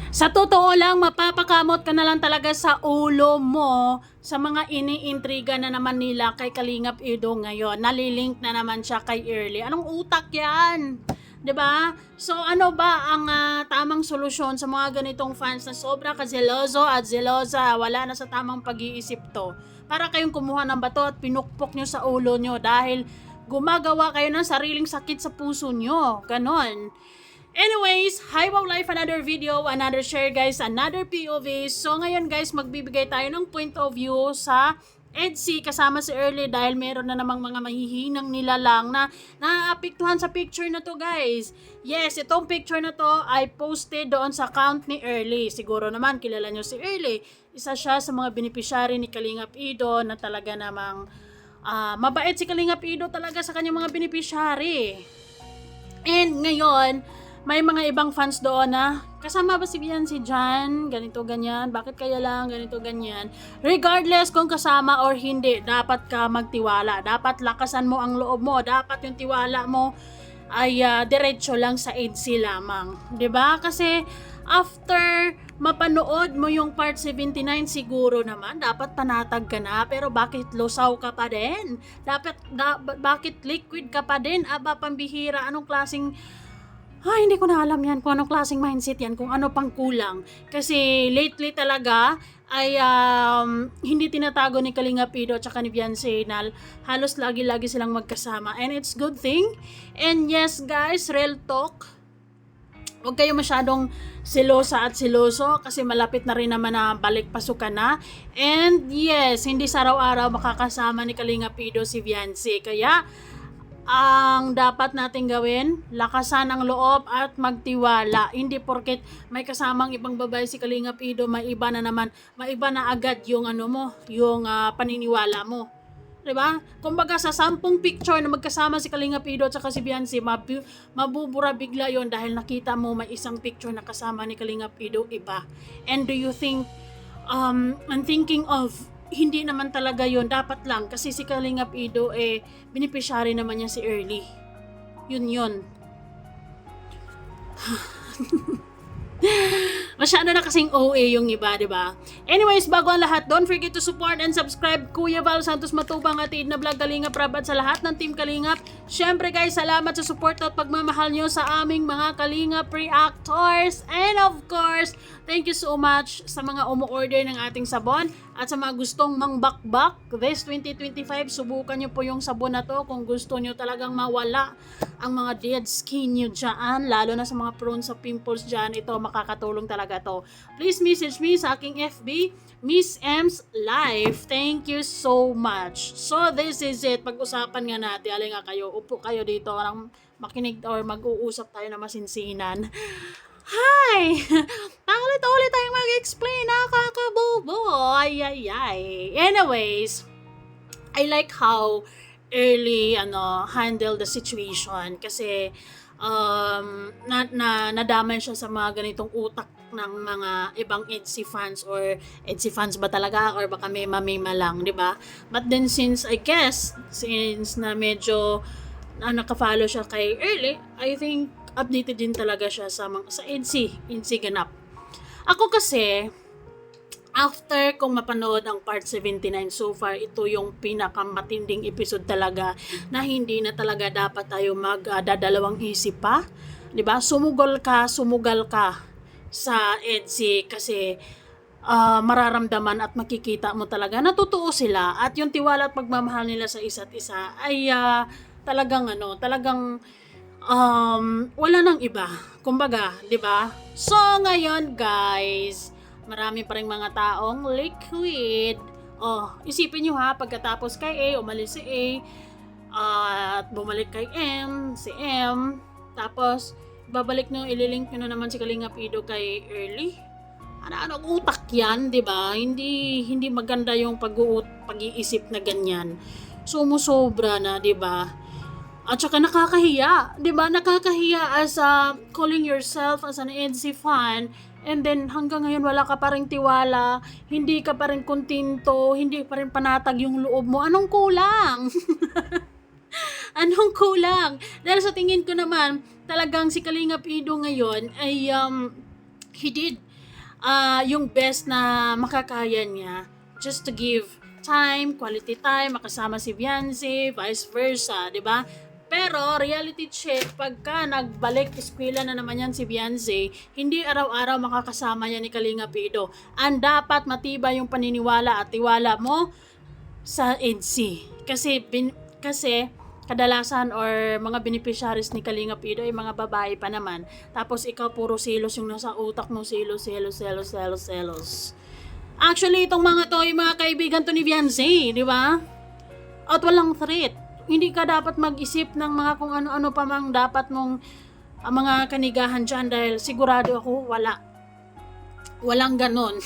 Sa totoo lang, mapapakamot ka na lang talaga sa ulo mo sa mga iniintriga na naman nila kay Kalingap Edo ngayon. Nalilink na naman siya kay Early. Anong utak yan? 'Di ba? So ano ba ang tamang solusyon sa mga ganitong fans na sobra ka-zeloso at zelosa, wala na sa tamang pag-iisip to? Para kayong kumuha ng bato at pinukpok nyo sa ulo nyo dahil gumagawa kayo ng sariling sakit sa puso nyo. Ganon. Anyways, hi wow life, another video, another share guys, another POV. So ngayon guys, magbibigay tayo ng point of view sa EDC kasama si Early dahil meron na namang mga mahihinang nilalang na naapektuhan sa picture na to guys. Yes, itong picture na to ay posted doon sa account ni Early. Siguro naman kilala nyo si Early. Isa siya sa mga beneficiary ni Kalingap Edo na talaga namang mabait si Kalingap Edo talaga sa kanyang mga beneficiary. And ngayon, may mga ibang fans doon na kasama ba si Beyonce dyan? Ganito, ganyan. Bakit kaya lang? Ganito, ganyan. Regardless kung kasama or hindi, dapat ka magtiwala. Dapat lakasan mo ang loob mo. Dapat yung tiwala mo ay diretso lang sa EDC lamang. 'Di ba? Kasi after mapanood mo yung part 79 siguro naman dapat panatag ka na, pero bakit lusaw ka pa din? Bakit liquid ka pa din? Aba, pambihira, anong klaseng hindi ko na alam yan kung anong klaseng mindset yan, kung ano pang kulang. Kasi lately talaga ay hindi tinatago ni Kalingap Edo at saka ni Beyonce na halos lagi-lagi silang magkasama. And it's good thing. And yes guys, real talk, huwag kayo masyadong selosa at seloso kasi malapit na rin naman na balik pasukan na. And yes, hindi sa araw-araw makakasama ni Kalingap Edo si Beyonce. Kaya ang dapat natin gawin, lakasan ang loob at magtiwala. Hindi porket may kasamang ibang babae si Kalingap Edo, maiba na agad yung yung paniniwala mo. 'Di ba? Kumbaga sa 10 picture na magkasama si Kalingap Edo at saka si Beyonce, mabubura bigla 'yon dahil nakita mo may isang picture na kasama ni Kalingap Edo iba. And do you think I'm thinking of hindi naman talaga yon, dapat lang kasi si Kalingap Edo beneficiary naman niya si Early. Yun. Masyado na kasing OA yung iba, diba? Anyways, bago ang lahat, don't forget to support and subscribe Kuya Val Santos Matubang at na Vlog Kalingap Rab at sa lahat ng Team Kalingap. Syempre guys, salamat sa support at pagmamahal nyo sa aming mga Kalingap reactors. And of course, thank you so much sa mga umu-order ng ating sabon at sa mga gustong mangbakbak. This 2025, subukan nyo po yung sabon na to kung gusto nyo talagang mawala ang mga dead skin nyo dyan, lalo na sa mga prone sa pimples dyan. Ito, makakatulong talaga to. Please message me sa aking FB, Miss M's Life. Thank you so much. So this is it. Pag-usapan nga natin. Alay nga kayo, upo kayo dito, parang makinig or mag-uusap tayo na masinsinan. Hi! Paulit-ulit tayong mag-explain. Nakakabobo. Ay. Anyways, I like how Early handle the situation kasi nadamay siya sa mga ganitong utak ng mga ibang EDC fans, or EDC fans ba talaga or baka mema lang, di ba? But then since na medyo naka-follow siya kay Early, I think updated din talaga siya sa EDC ganap. Ako kasi after kong mapanood ang part 79 so far, ito yung pinakamatinding episode talaga na hindi na talaga dapat tayo magdadalawang isip pa. 'Di ba? Sumugal ka sa EDC kasi mararamdaman at makikita mo talaga na totoo sila at yung tiwala at pagmamahal nila sa isa't isa ay talagang wala nang iba. Kumbaga, 'di ba? So ngayon guys, marami pa ring mga taong liquid. Isipin nyo ha, pagkatapos kay A, umalis si A, at bumalik kay si M, tapos babalik nyo, ililink nyo na naman si Kalingap Edo kay Early. Ano utak yan, di ba? Hindi maganda yung pag-iisip na ganyan. Sumusobra na, di ba? At saka nakakahiya, 'di ba? Nakakahiya as calling yourself as an EDC fan, and then hanggang ngayon wala ka pa ring tiwala, hindi ka pa rin kontento, hindi pa rin panatag yung loob mo. Anong kulang? Anong kulang? Dahil sa tingin ko naman, talagang si Kalingap Edo ngayon ay he did yung best na makakaya niya just to give time, quality time, makasama si Beyonce, vice versa, di ba? Pero reality check, pagka nagbalik eskwela na naman yan si Beyonce, hindi araw-araw makakasama yan ni Kalinga Pido. Ang dapat matibay yung paniniwala at tiwala mo sa EDC. Kasi kadalasan or mga beneficiaries ni Kalinga Pido ay mga babae pa naman. Tapos ikaw puro selos yung nasa utak mo, selos. Actually, itong mga to ay mga kaibigan to ni Beyonce, di ba? At walang threat. Hindi ka dapat mag-isip ng mga kung ano-ano pa mang dapat mong mga kanigahan dyan dahil sigurado ako walang ganon.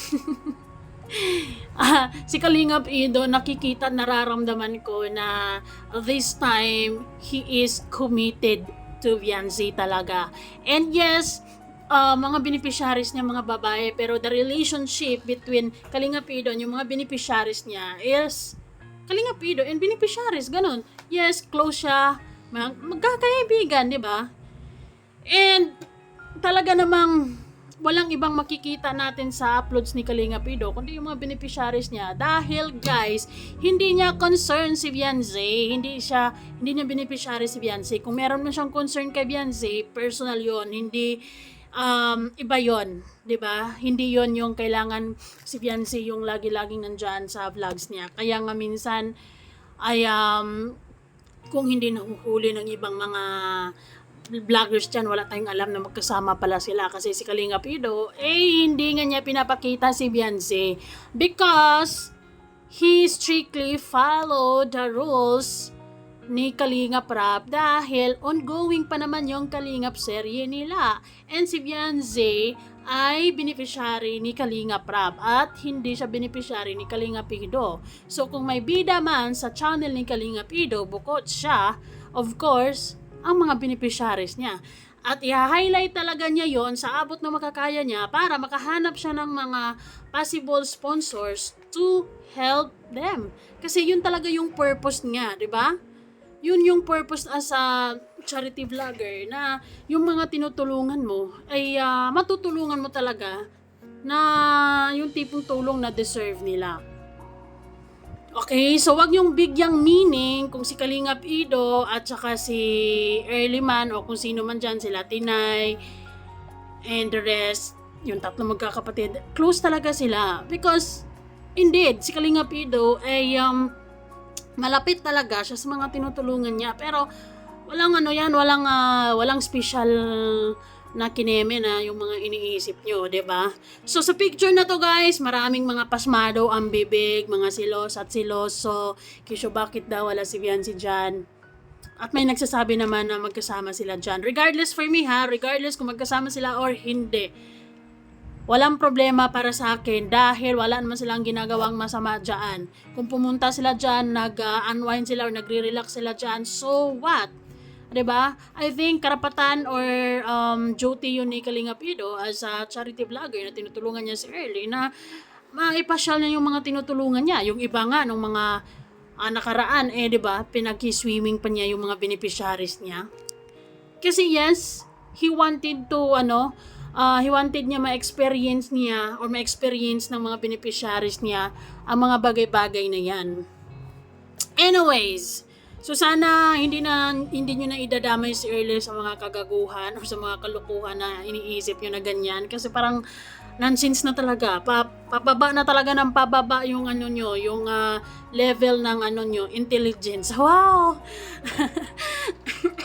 Si Kalingap Ido, nakikita, nararamdaman ko na this time, he is committed to Beyonce talaga. And yes, mga beneficiaries niya, mga babae, pero the relationship between Kalingap Ido and yung mga beneficiaries niya is Kalingap Ido and beneficiaries, ganun. Yes, close siya, magkakaibigan, di ba? And talaga namang walang ibang makikita natin sa uploads ni Kalingap Ido kundi yung mga beneficiaries niya dahil guys, hindi niya concern si Beyonce, hindi niya beneficiary si Beyonce. Kung meron man siyang concern kay Beyonce, personal yon, hindi iba yon, 'di ba? Hindi yon yung kailangan si Beyonce yung lagi-laging nandiyan sa vlogs niya. Kaya nga minsan ay kung hindi nahuhuli ng ibang mga vloggers dyan, wala tayong alam na magkasama pala sila kasi si Kalingap Ido hindi nga niya pinapakita si Beyonce because he strictly followed the rules ni Kalingap Rap dahil ongoing pa naman yung Kalingap serye nila and si Beyonce ay beneficiary ni Kalingap Rap at hindi siya beneficiary ni Kalingap Ido. So kung may bida man sa channel ni Kalingap Ido, bukod siya, of course, ang mga beneficiaries niya. At i-highlight talaga niya yon sa abot na makakaya niya para makahanap siya ng mga possible sponsors to help them. Kasi yun talaga yung purpose niya, di ba? Yun yung purpose as a charity vlogger na yung mga tinutulungan mo ay matutulungan mo talaga na yung tipong tulong na deserve nila. Okay, so wag yung bigyang meaning kung si Kalingap Ido at saka si Earlyman o kung sino man dyan, sila Tinay and the rest, yung tatlo magkakapatid, close talaga sila. Because, indeed, si Kalingap Ido ay malapit talaga siya sa mga tinutulungan niya. Pero, walang special na kineme na yung mga iniisip nyo, ba? Diba? So, sa picture na to guys, maraming mga pasmado ang bibig, mga silos at siloso. Kisyo, bakit daw wala si Beyonce dyan? At may nagsasabi naman na magkasama sila dyan. Regardless for me regardless kung magkasama sila or hindi, walang problema para sa akin dahil wala naman silang ginagawang masama dyan. Kung pumunta sila dyan, nag-unwind sila or nagre-relax sila dyan, so what? 'Di ba? I think karapatan or duty yun ni Kalingap Ido as a charity vlogger na tinutulungan niya si Early na maipasyal niya yung mga tinutulungan niya. Yung iba nga nung mga nakaraan 'di ba? Pinag-swimming pa niya yung mga beneficiaries niya. Kasi yes, he wanted niya ma-experience niya or ma-experience ng mga beneficiaries niya ang mga bagay-bagay na yan. Anyways, so sana hindi nyo na idadamay si Early sa mga kagaguhan o sa mga kalukuhan na iniisip nyo na ganyan kasi parang nonsense na talaga. Pababa na talaga ng pababa yung yung level ng nyo, intelligence. Wow!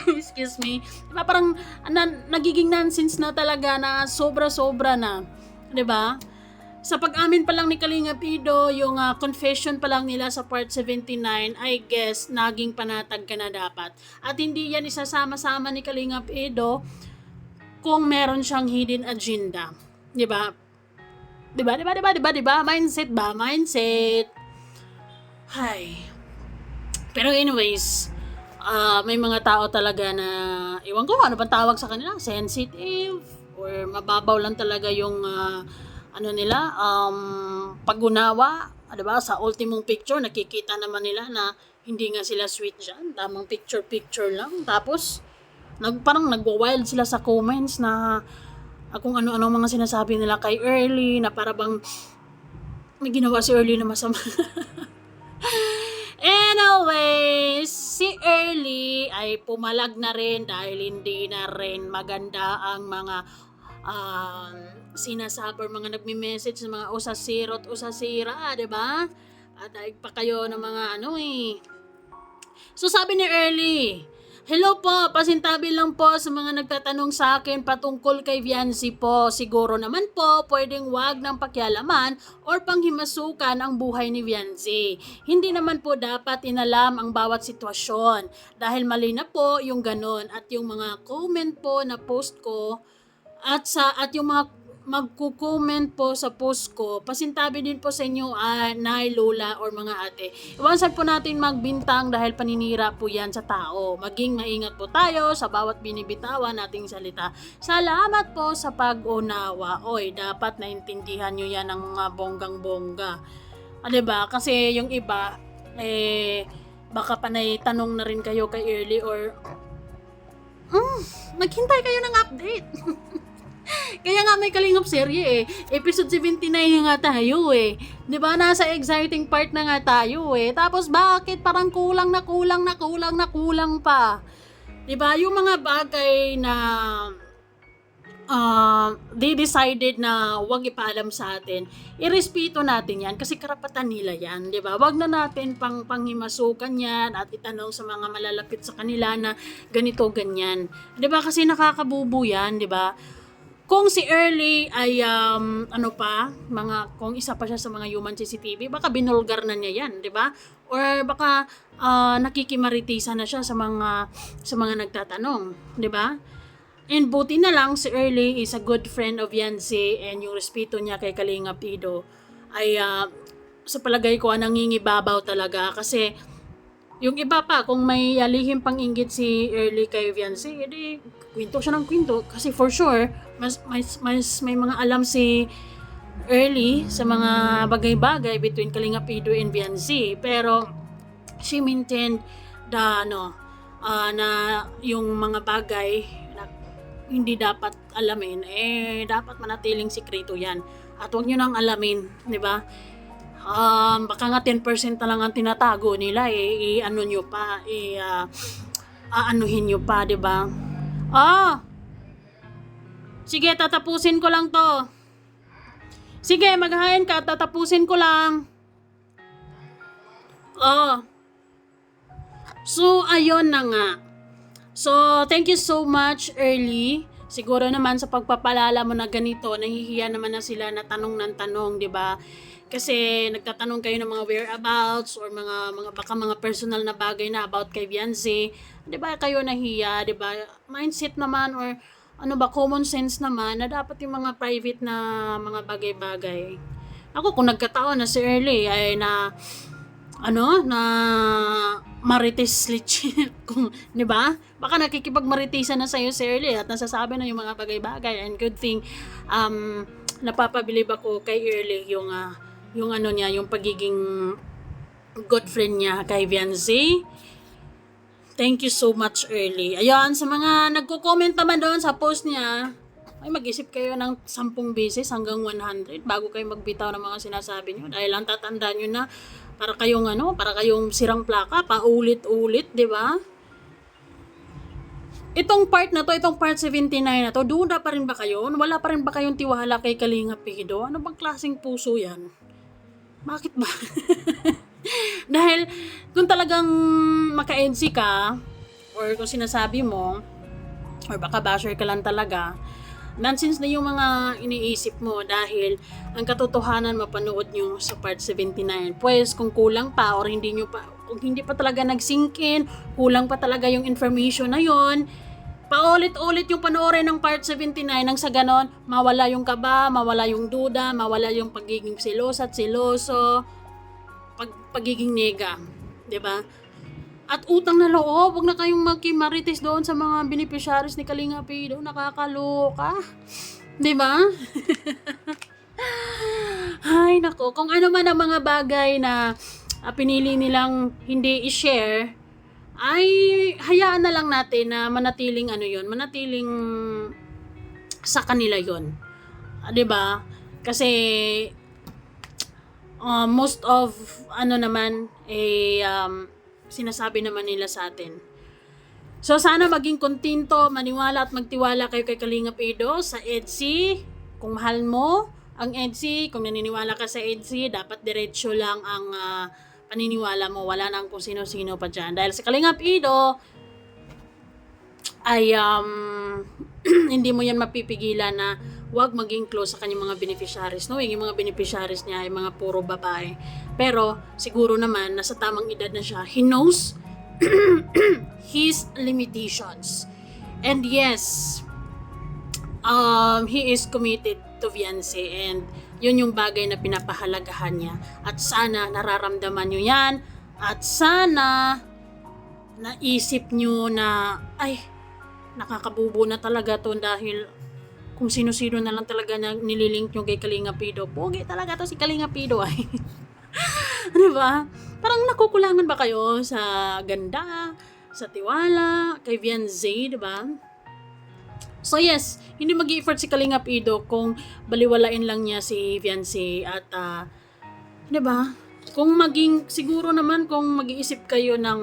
Excuse me. Diba parang nagiging nonsense na talaga na sobra-sobra na. 'Di ba? Sa pag-amin pa lang ni Kalingap Ido, yung confession pa lang nila sa part 79, I guess, naging panatag ka na dapat. At hindi yan isasama-sama ni Kalingap Ido kung meron siyang hidden agenda. Diba? Diba? Mindset ba? Mindset. Hay. Pero anyways, may mga tao talaga na, iwan ko ano bang tawag sa kanila, sensitive, or mababaw lang talaga yung pag-unawa, diba? Sa ultimong picture, nakikita naman nila na hindi nga sila sweet dyan. Tamang picture lang. Tapos, parang nagwa-wild sila sa comments na kung ano-ano mga sinasabi nila kay Early na para bang may ginawa si Early na masama. Anyways, si Early ay pumalag na rin dahil hindi na rin maganda ang mga sinasabi, mga nagme-message ng mga usasira at usasira, 'di ba? At daig pa kayo ng mga So sabi ni Early, "Hello po, pasintabi lang po sa mga nagtatanong sa akin patungkol kay Viancy po. Siguro naman po pwedeng wag ng pakialaman or panghimasukan ang buhay ni Viancy. Hindi naman po dapat inalam ang bawat sitwasyon dahil mali na po yung ganon at yung mga comment po na post ko at yung mga magko-comment po sa post ko, pasintabi din po sa inyo nay, lola, or mga ate. Iwasan po natin magbintang dahil paninira po yan sa tao. Maging maingat po tayo sa bawat binibitawan nating salita. Salamat po sa pag-unawa. Oy, dapat naintindihan nyo yan ng mga bonggang-bongga. Diba? Kasi yung iba, baka panay tanong na rin kayo kay Early or maghintay kayo ng update. Kaya nga may Kalingap serye Episode 79 nga tayo 'Di ba? Nasa exciting part na nga tayo Tapos bakit parang kulang pa? 'Di ba? Yung mga bagay na they decided na wag ipaalam sa atin, irespeto natin yan kasi karapatan nila yan, di ba? Wag na natin panghimasukan yan at itanong sa mga malalapit sa kanila na ganito, ganyan. Di ba? Kasi nakakabubo yan, di ba? Kung si Early ay kung isa pa siya sa mga human CCTV, baka binulgar na niya yan, di ba? Or baka nakikimaritisan na siya sa mga nagtatanong, di ba? And buti na lang si Early is a good friend of Viancy and yung respeto niya kay Kalingap Ido ay sa palagay ko nangingibabaw talaga kasi yung iba pa kung may lihim pang inggit si Early kay Viancy, edi kwento siya ng kwento kasi for sure mas may mga alam si Early sa mga bagay-bagay between Kalingap Ido and Viancy, pero she maintained na yung mga bagay na hindi dapat alamin dapat manatiling sikreto yan at huwag nyo nang alamin, di ba? Baka nga 10% na lang ang tinatago nila aanuhin nyo pa, di ba? Sige, tatapusin ko lang to. Sige, maghahain ka, tatapusin ko lang. So, ayun na nga. So, thank you so much, Early. Siguro naman sa pagpapalala mo na ganito, nahihiya naman na sila na tanong ng tanong, di ba? Kasi nagtatanong kayo ng mga whereabouts or baka mga personal na bagay na about kay Viancy. Di ba kayo nahiya, di ba? Mindset naman or common sense naman na dapat yung mga private na mga bagay-bagay. Ako, kung nagkataon na si Early ay na marites kung, di ba? Baka nakikipagmaritisan na sa'yo si Early at nasasabi na yung mga bagay-bagay, and good thing napapabilib ako kay Early yung pagiging good friend niya kay Viancy. Thank you so much, Early. Ayun, sa mga nagko-comment naman doon sa post niya, ay mag-isip kayo ng 10 beses hanggang 100 bago kayo magbitaw ng mga sinasabi niyo dahil lang tatandaan niyo na para kayong sirang plaka, paulit-ulit, di ba? Itong part 79 na to, duda pa rin ba kayo? Wala pa rin ba kayong tiwala kay Kalingap Ido? Ano bang klaseng puso yan? Bakit ba? Dahil kung talagang maka-EDC ka, or kung sinasabi mo, or baka basher ka lang talaga, nonsense na yung mga iniisip mo dahil ang katotohanan mapanood nyo sa part 79. Pues kung kulang pa or kung hindi pa talaga nag-sink in, kulang pa talaga yung information na yon, paulit-ulit yung panoorin ng part 79 nang sa ganon, mawala yung kaba, mawala yung duda, mawala yung pagiging selosa at seloso, pagiging nega, 'di ba? At utang na loob, wag na kayong magkimarites doon sa mga beneficiaries ni Kalingap Ido, nakakaloka. 'Di ba? Ay nako, kung ano man ang mga bagay na pinili nilang hindi i-share, ay hayaan na lang natin na manatiling sa kanila yon. 'Di ba? Kasi most of naman sinasabi naman nila sa atin. So sana maging kontento, maniwala at magtiwala kayo kay Kalingap Edo sa EDSI. Kung mahal mo ang EDSI, kung naniniwala ka sa EDSI, dapat diretso lang ang paniniwala mo. Wala nang kung sino-sino pa dyan. Dahil sa Kalingap Edo ay hindi mo yan mapipigilan na wag maging close sa kanyang mga beneficiaries. No? Yung mga beneficiaries niya ay mga puro babae. Pero siguro naman, nasa tamang edad na siya. He knows his limitations. And yes, he is committed to Viancy, and yun yung bagay na pinapahalagahan niya. At sana nararamdaman nyo yan, at sana naisip nyo na ay, nakakabubo na talaga to dahil kung sino-sino na lang talaga na nililink nyo kay Kalingap Edo. Pogi talaga to si Kalingap Edo ay. Diba? Parang nakukulangan ba kayo sa ganda, sa tiwala, kay Viancy, diba? So yes, hindi mag-i-effort si Kalingap Edo kung baliwalain lang niya si Viancy at diba? Kung siguro naman kung mag-iisip kayo ng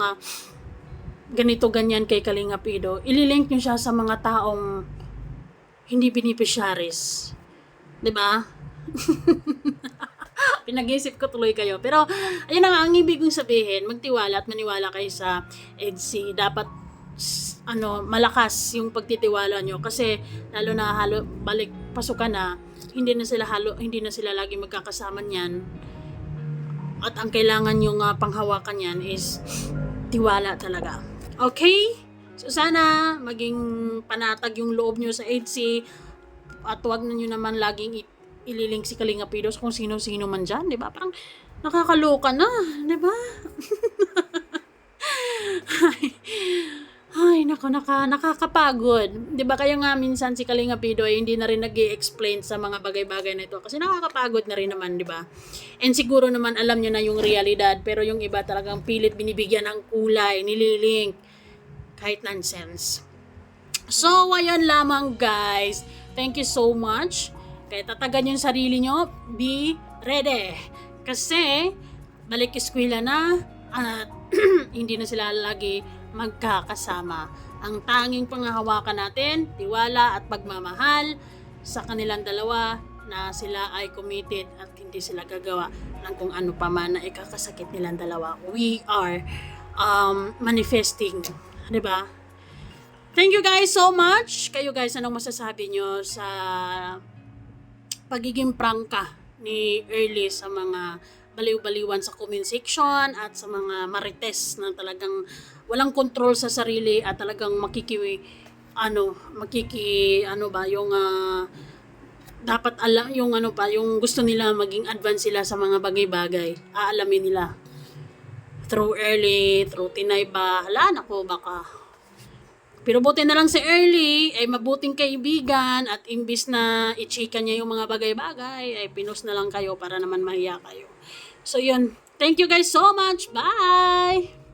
ganito ganyan kay Kalingap Edo, ililink niyo siya sa mga taong hindi beneficiaries. Diba? Pinag-isip ko tuloy kayo. Pero, ayun na nga, ang ibig kong sabihin, magtiwala at maniwala kayo sa EDSI. Dapat, malakas yung pagtitiwala nyo. Kasi, lalo na balik pasukan na, hindi na sila lagi magkakasama niyan. At ang kailangan yung panghawakan niyan is tiwala talaga. Okay? So, sana maging panatag yung loob nyo sa EDSI at huwag na nyo naman laging ililink si Kalingap Edo kung sino-sino man dyan, di ba? Parang nakakaloka na, di ba? Ay, nakakapagod. Di ba kaya nga minsan si Kalingap Edo ay hindi na rin nag-i-explain sa mga bagay-bagay na ito kasi nakakapagod na rin naman, di ba? And siguro naman alam niya na yung realidad, pero yung iba talagang pilit binibigyan ng kulay, nililink, kahit nonsense. So, ayan lamang guys. Thank you so much. Kaya tatagan yung sarili nyo, be ready. Kasi, balik eskwela na at hindi na sila lagi magkakasama. Ang tanging panghahawakan natin, tiwala at pagmamahal sa kanilang dalawa na sila ay committed at hindi sila gagawa ng kung ano pa man na ikakasakit nilang dalawa. We are manifesting. Diba? Thank you guys so much. Kayo guys, anong masasabi nyo sa pagiging prangka ni Early sa mga baliw-baliwan sa comment section at sa mga marites na talagang walang control sa sarili at talagang dapat alam yung yung gusto nila maging advance sila sa mga bagay-bagay. Aalamin nila. Through Early, through Tinay ba? Hala, nako baka. Pero buti na lang si Early ay mabuting kaibigan at imbis na i-chika niya yung mga bagay-bagay ay pinost na lang kayo para naman mahiya kayo. So yun. Thank you guys so much. Bye!